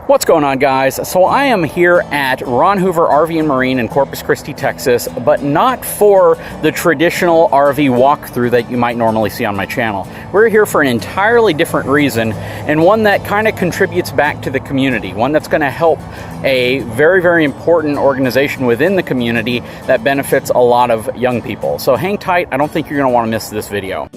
What's going on, guys? So I am here at Ron Hoover RV and Marine in Corpus Christi, Texas, but not for the traditional RV walkthrough that you might normally see on my channel. We're here for an entirely different reason, and one that kind of contributes back to the community, one that's going to help a very, very important organization within the community that benefits a lot of young people. So hang tight. I don't think you're going to want to miss this video.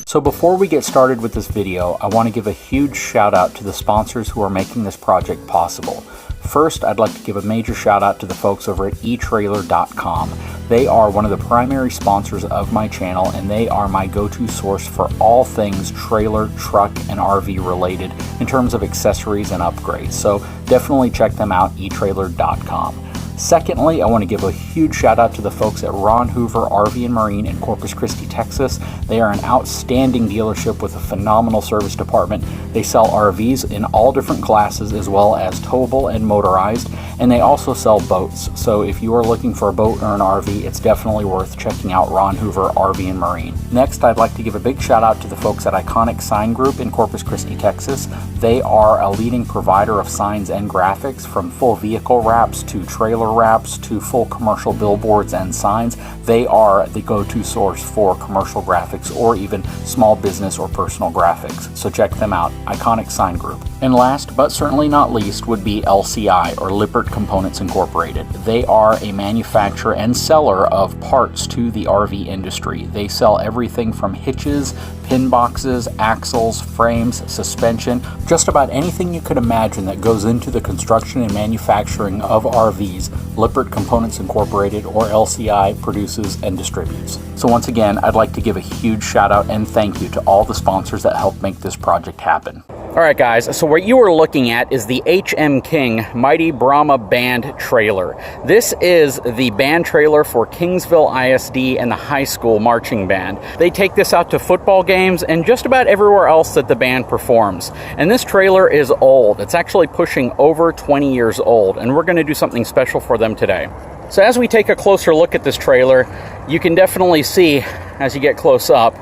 So before we get started with this video, I want to give a huge shout out to the sponsors who are making this project possible. First, I'd like to give a major shout out to the folks over at etrailer.com. They are one of the primary sponsors of my channel, and they are my go-to source for all things trailer, truck, and RV related in terms of accessories and upgrades. So definitely check them out, etrailer.com. Secondly, I want to give a huge shout out to the folks at Ron Hoover RV and Marine in Corpus Christi, Texas. They are an outstanding dealership with a phenomenal service department. They sell RVs in all different classes as well as towable and motorized, and they also sell boats. So if you are looking for a boat or an RV, it's definitely worth checking out Ron Hoover RV and Marine. Next, I'd like to give a big shout out to the folks at Iconic Sign Group in Corpus Christi, Texas. They are a leading provider of signs and graphics, from full vehicle wraps to trailer wraps to full commercial billboards and signs. They are the go-to source for commercial graphics or even small business or personal graphics. So check them out, Iconic Sign Group. And last but certainly not least would be LCI, or Lippert Components Incorporated. They are a manufacturer and seller of parts to the RV industry. They sell everything from hitches, pin boxes, axles, frames, suspension, just about anything you could imagine that goes into the construction and manufacturing of RVs. Lippert Components Incorporated, or LCI, produces and distributes. So once again, I'd like to give a huge shout out and thank you to all the sponsors that helped make this project happen. Alright guys, so what you are looking at is the HM King Mighty Brahma Band Trailer. This is the band trailer for Kingsville ISD and the high school marching band. They take this out to football games and just about everywhere else that the band performs. And this trailer is old. It's actually pushing over 20 years old, and we're going to do something special for them today. So as we take a closer look at this trailer, you can definitely see, as you get close up,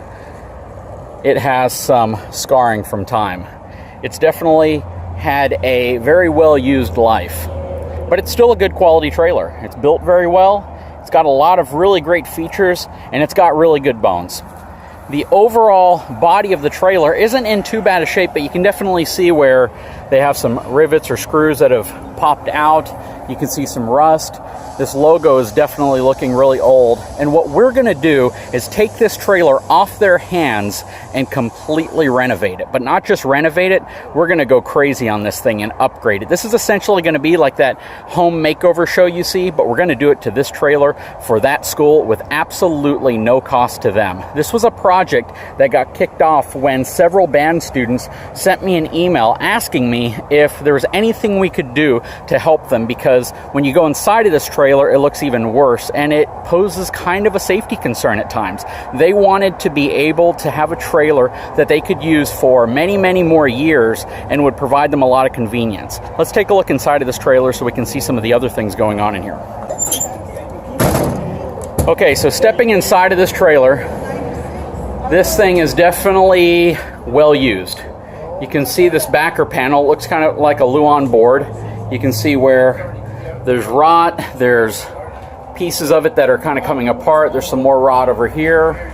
it has some scarring from time. It's definitely had a very well-used life, but it's still a good quality trailer. It's built very well, it's got a lot of really great features, and it's got really good bones. The overall body of the trailer isn't in too bad a shape, but you can definitely see where they have some rivets or screws that have popped out. You can see some rust. This logo is definitely looking really old. And what we're going to do is take this trailer off their hands and completely renovate it. But not just renovate it, we're going to go crazy on this thing and upgrade it. This is essentially going to be like that home makeover show you see, but we're going to do it to this trailer for that school with absolutely no cost to them. This was a project that got kicked off when several band students sent me an email asking me if there was anything we could do to help them, because when you go inside of this trailer, it looks even worse, and it poses kind of a safety concern at times. They wanted to be able to have a trailer that they could use for many, many more years and would provide them a lot of convenience. Let's take a look inside of this trailer so we can see some of the other things going on in here. Okay, so stepping inside of this trailer, this thing is definitely well used. You can see this backer panel. It looks kind of like a Luan board. You can see where there's rot, there's pieces of it that are kind of coming apart. There's some more rot over here.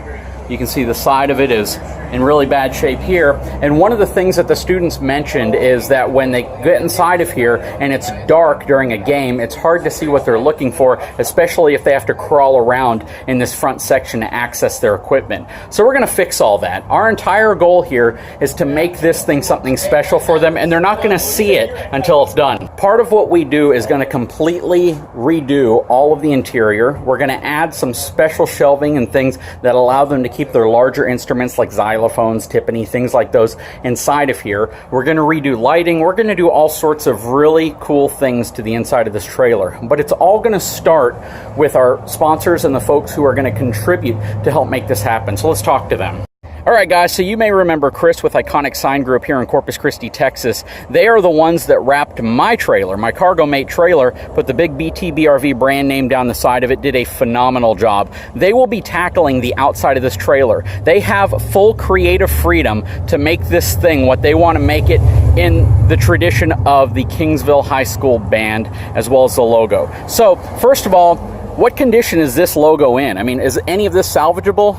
You can see the side of it is in really bad shape here. And one of the things that the students mentioned is that when they get inside of here and it's dark during a game, it's hard to see what they're looking for, especially if they have to crawl around in this front section to access their equipment. So we're going to fix all that. Our entire goal here is to make this thing something special for them, and they're not going to see it until it's done. Part of what we do is going to completely redo all of the interior. We're going to add some special shelving and things that allow them to keep their larger instruments like xylophones, timpani, things like those inside of here. We're going to redo lighting. We're going to do all sorts of really cool things to the inside of this trailer. But it's all going to start with our sponsors and the folks who are going to contribute to help make this happen. So let's talk to them. All right, guys, so you may remember Chris with Iconic Sign Group here in Corpus Christi, Texas. They are the ones that wrapped my trailer, my Cargo Mate trailer, put the big BTBRV brand name down the side of it, did a phenomenal job. They will be tackling the outside of this trailer. They have full creative freedom to make this thing what they want to make it in the tradition of the Kingsville High School band, as well as the logo. So, first of all, what condition is this logo in? I mean, is any of this salvageable?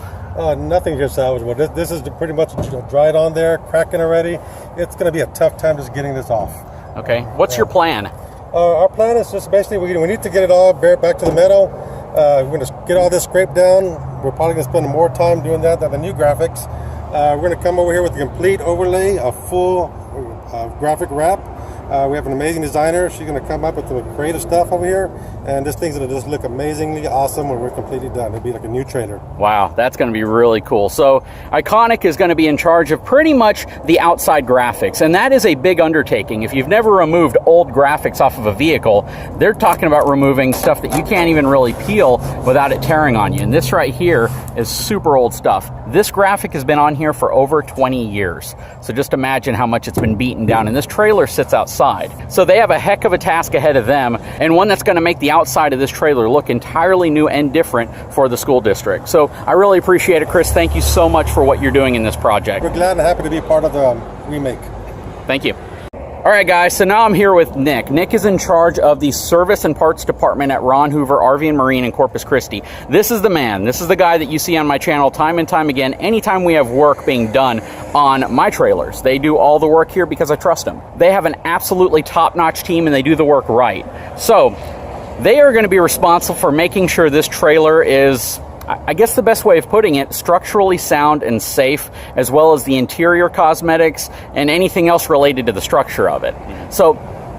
Nothing here salvageable. This is pretty much dried on there, cracking already. It's going to be a tough time just getting this off. Okay. What's your plan? Our plan is just basically we need to get it all back to the meadow. We're going to get all this scraped down. We're probably going to spend more time doing that than the new graphics. We're going to come over here with a complete overlay, a full graphic wrap. We have an amazing designer. She's going to come up with some creative stuff over here, and this thing's going to just look amazingly awesome when we're completely done. It'll be like a new trailer. Wow, that's going to be really cool. So Iconic is going to be in charge of pretty much the outside graphics, and that is a big undertaking. If you've never removed old graphics off of a vehicle, they're talking about removing stuff that you can't even really peel without it tearing on you. And this right here is super old stuff. This graphic has been on here for over 20 years. So just imagine how much it's been beaten down, and this trailer sits outside. So they have a heck of a task ahead of them, and one that's going to make the outside of this trailer look entirely new and different for the school district. So I really appreciate it, Chris. Thank you so much for what you're doing in this project. We're glad and happy to be part of the remake. Thank you. All right, guys, so now I'm here with Nick. Nick is in charge of the service and parts department at Ron Hoover RV and Marine in Corpus Christi. This is the man. This is the guy that you see on my channel time and time again anytime we have work being done on my trailers. They do all the work here because I trust them. They have an absolutely top-notch team, and they do the work right. So they are going to be responsible for making sure this trailer is, I guess the best way of putting it, structurally sound and safe, as well as the interior cosmetics and anything else related to the structure of it. So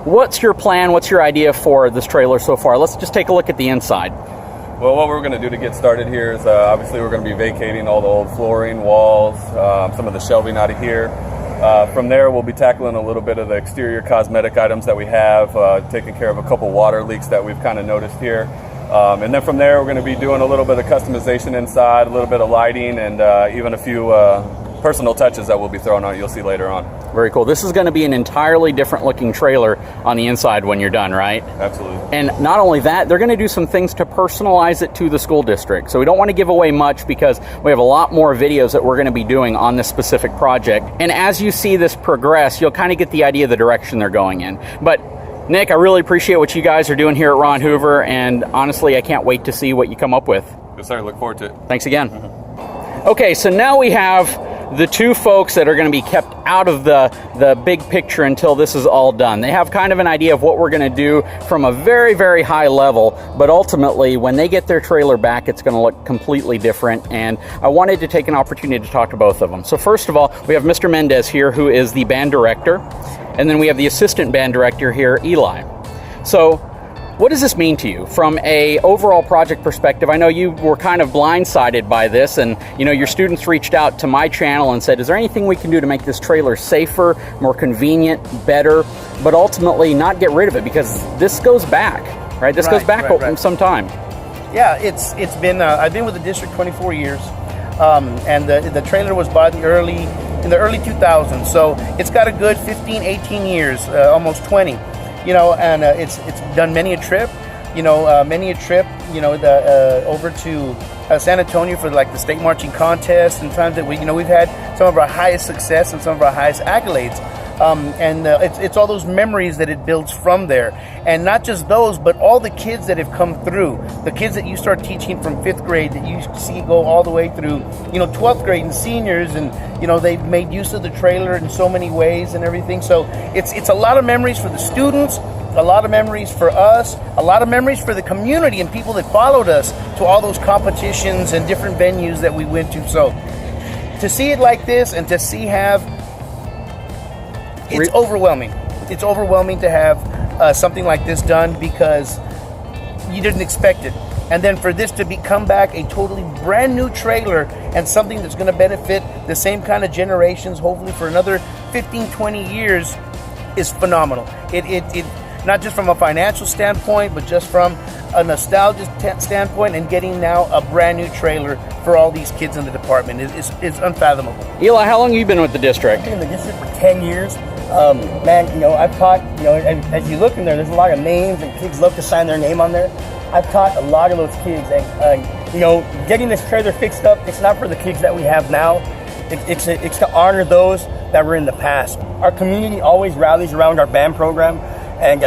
what's your plan? What's your idea for this trailer so far? Let's just take a look at the inside. Well, what we're going to do to get started here is obviously we're going to be vacating all the old flooring, walls, some of the shelving out of here. From there, we'll be tackling a little bit of the exterior cosmetic items that we have, taking care of a couple water leaks that we've kind of noticed here. And then from there, we're going to be doing a little bit of customization inside, a little bit of lighting, and even a few personal touches that we'll be throwing on it, you'll see later on. Very cool. This is going to be an entirely different looking trailer on the inside when you're done, right? Absolutely. And not only that, they're going to do some things to personalize it to the school district. So we don't want to give away much because we have a lot more videos that we're going to be doing on this specific project. And as you see this progress, you'll kind of get the idea of the direction they're going in. But Nick, I really appreciate what you guys are doing here at Ron Hoover, and honestly, I can't wait to see what you come up with. Yes, sir. Look forward to it. Thanks again. Okay, so now we have the two folks that are going to be kept out of the big picture until this is all done. They have kind of an idea of what we're going to do from a very, very high level, but ultimately, when they get their trailer back, it's going to look completely different, and I wanted to take an opportunity to talk to both of them. So first of all, we have Mr. Mendez here, who is the band director, and then we have the assistant band director here, Eli. So what does this mean to you from a overall project perspective? I know you were kind of blindsided by this, and you know your students reached out to my channel and said, is there anything we can do to make this trailer safer, more convenient, better, but ultimately not get rid of it, because this goes back, right? This goes back some time. Yeah, it's been, I've been with the district 24 years, and the trailer was bought in the early 2000s, so it's got a good 15, 18 years, almost 20. You know, and it's done many a trip, over to San Antonio for like the state marching contest, and times that we've had some of our highest success and some of our highest accolades. It's all those memories that it builds from there, and not just those, but all the kids that have come through, the kids that you start teaching from 5th grade that you see go all the way through 12th grade and seniors, and they've made use of the trailer in so many ways and everything. So it's a lot of memories for the students, a lot of memories for us, a lot of memories for the community and people that followed us to all those competitions and different venues that we went to. So to see it like this, and to see it's overwhelming. It's overwhelming to have something like this done, because you didn't expect it. And then for this to come back a totally brand new trailer, and something that's going to benefit the same kind of generations, hopefully for another 15, 20 years, is phenomenal. It not just from a financial standpoint, but just from a nostalgia standpoint and getting now a brand new trailer for all these kids in the department is unfathomable. Eli, how long have you been with the district? I've been in the district for 10 years. Man, I've taught, as you look in there's a lot of names and kids love to sign their name on there. I've taught a lot of those kids, and getting this trailer fixed up, it's not for the kids that we have now. It's to honor those that were in the past. Our community always rallies around our band program, and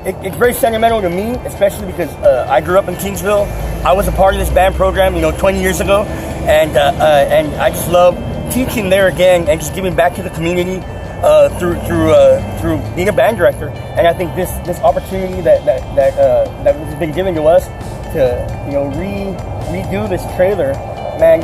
it's very sentimental to me, especially because I grew up in Kingsville. I was a part of this band program, 20 years ago, and I just love teaching there again and just giving back to the community through being a band director. And I think this opportunity that has been given to us to redo this trailer, man,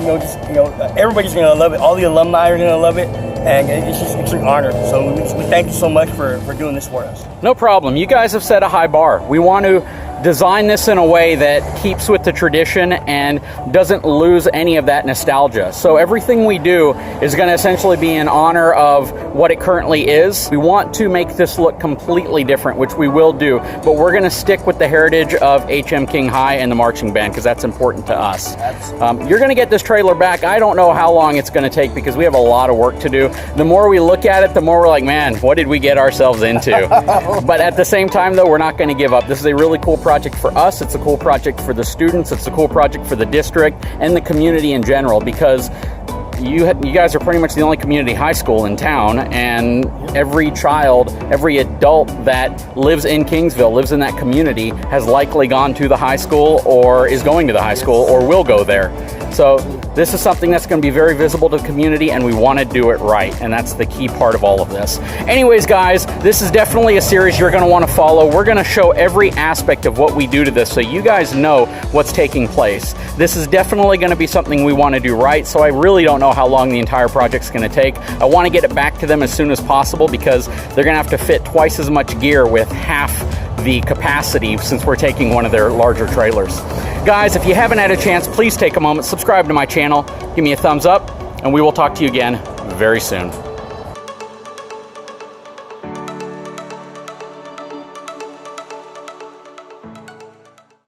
everybody's gonna love it. All the alumni are gonna love it, and it's an honor. So we thank you so much for doing this for us. No problem. You guys have set a high bar. We want to design this in a way that keeps with the tradition and doesn't lose any of that nostalgia. So everything we do is going to essentially be in honor of what it currently is. We want to make this look completely different, which we will do, but we're going to stick with the heritage of HM King High and the marching band because that's important to us. You're going to get this trailer back. I don't know how long it's going to take because we have a lot of work to do. The more we look at it, the more we're like, man, what did we get ourselves into? But at the same time, though, we're not going to give up. This is a really cool project for us. It's a cool project for the students. It's a cool project for the district and the community in general because you guys are pretty much the only community high school in town, and every child, every adult that lives in Kingsville, lives in that community, has likely gone to the high school or is going to the high school or will go there. So this is something that's going to be very visible to the community, and we want to do it right, and that's the key part of all of this. Anyways, guys, this is definitely a series you're going to want to follow. We're going to show every aspect of what we do to this so you guys know what's taking place. This is definitely going to be something we want to do right, so I really don't know how long the entire project's going to take. I want to get it back to them as soon as possible because they're going to have to fit twice as much gear with half the capacity since we're taking one of their larger trailers. Guys, if you haven't had a chance, please take a moment, subscribe to my channel, give me a thumbs up, and we will talk to you again very soon.